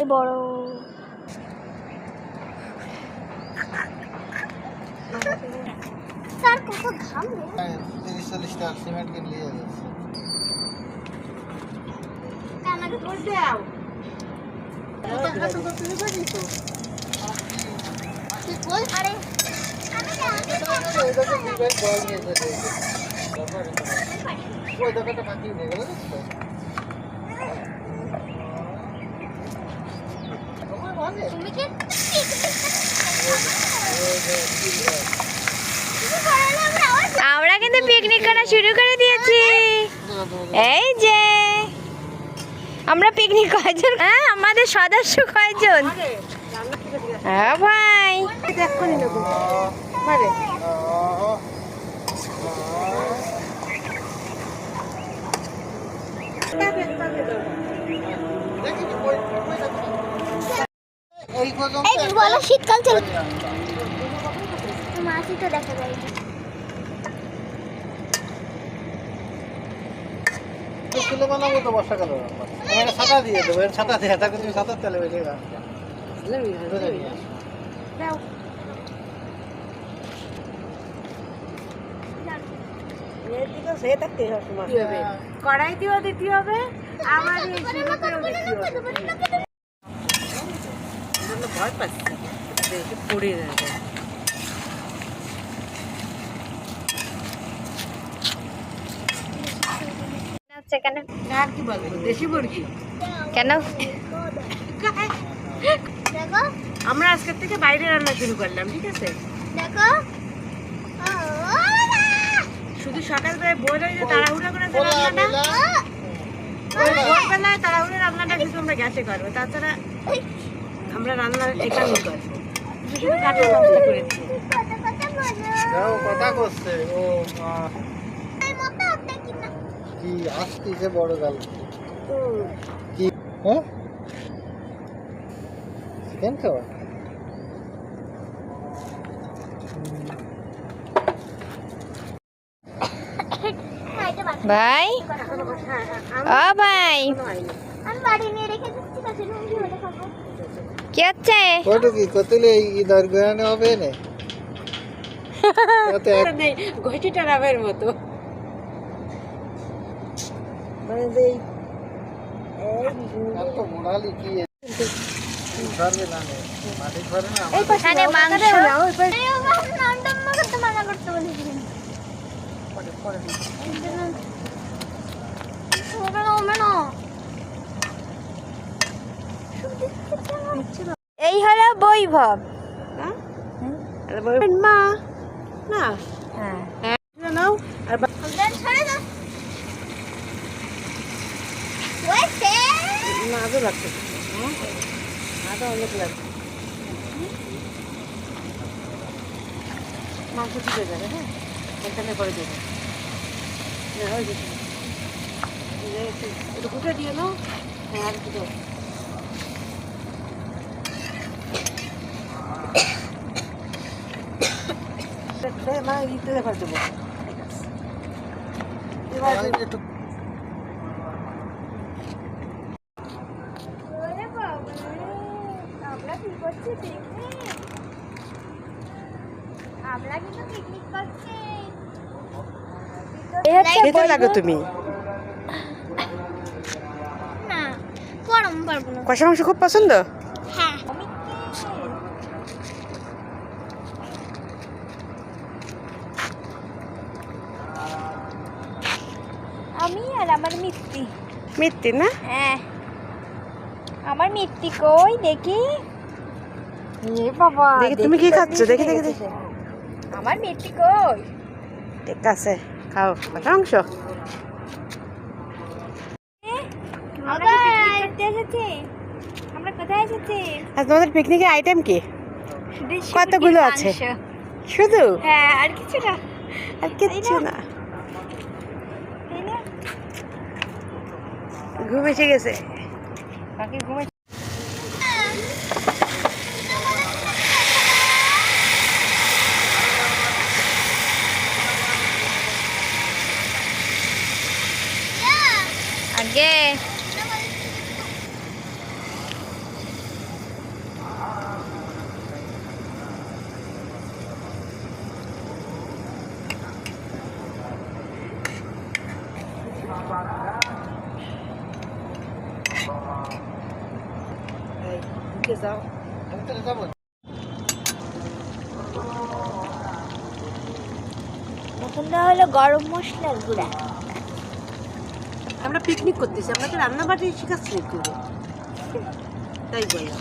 এই বড় স্যার কত ঘাম রে 30-40 টাকা সিমেন্ট কিনলে যাচ্ছে কানাকে ধর দাও এটা তো করতে থাকি তো কি কই আরে আমি জানি এটা তো দিবেন বল নিয়ে যেতে ওই দোকানটা বাকি হয়ে গেল তো তুমি কি আমরা কিন্তু পিকনিক করা শুরু করে দিয়েছি। এই যে আমরা পিকনিক কয়জন, হ্যাঁ আমাদের সদস্য কয়জন? হ্যাঁ ভাই এই পর্যন্ত এই বলো শীতকাল চলে মাছি তো দেখা যায় স্কুলে বানাবো তো বর্ষাকালে আমাকে ছাতা দিয়ে দেবো ছাতা দিয়ে তাকে তুমি ছাতার তেলে বেরিয়ে গা কড়াইতেও দিতে হবে, আবার ভয় পাচ্ছি পড়ে যাবে। কেন আর কি বলবো, দেশি মুরগি কেন দেখো আমরা আজকের থেকে বাইরে রান্না শুরু করলাম, ঠিক আছে? দেখো শুধু সকালবেলায় বই যে তাড়াহুড়া করে রান্নাটা, ভোরবেলায় তাড়াহুড়ো রান্নাটা কিন্তু আমরা গ্যাসে করবো, তাছাড়া আমরা রান্না এখানেই করবো। শুধু কাটার ব্যবস্থা করেছি। কথা করছে ও কি আসতেছে বড় গাল কি হ্যাঁ চিকেন খাওয়া ভাই ও ভাই আমি বাড়ি নিয়ে রেখে দিচ্ছি কাছে লুঙ্গি হলে খাবো কি হচ্ছে? কত কি কতলে এই দরগানে হবে না কত এক নেই ঘটিটা রাবের মতো, মানে যে কত মোড়ালি কি ধরবে না মাটি ধরে না এই পাশে মাংস নামটা করতে মানা করতে বলেছিলেন এই হলো বৈভব মা না, হ্যাঁ নাও আর আদৌ লাগছে, আদৌ অনেক লাগছে, মাংস ঢুকে যাবে। হ্যাঁ এখানে করে দেবে, হ্যাঁ ওই একটু গুটে দিয়ে নাও। হ্যাঁ আর একটু দাও। মানে দিতে দেবার দেবো এবার একটু আমরা কি করছি পিকনিক, আমরা কিন্তু পিকনিক করছি। খেতে লাগো তুমি। না গরম পারবো না। কষা মাংস খুব পছন্দ। হ্যাঁ আমি আর আমার মিত্তি। মিত্তি না? হ্যাঁ আমার মিত্তি কই দেখি। এ বাবা দেখি তুমি কি খাচ্ছ, দেখি দেখি দেখি। আমার মিত্তি কই? ঠিক আছে খাও কষা মাংস। আমরা করতে এসেছি। আমরা কোথায় এসেছি? আর তোমাদের পিকনিকের আইটেম কি? কতগুলো আছে? শুধু? হ্যাঁ আর কিছু না, আর কিচ্ছু না। তাই না? ঘুম এসে গেছে, বাকি ঘুমে আগে এই, ঢুকে যাও। ভিতরে যাবো নতুনটা হলো গরম মশলার গুঁড়া। আমরা পিকনিক করতেছি, আমরা তো রান্না বাটি শিখাচ্ছি করে, তাই বলো।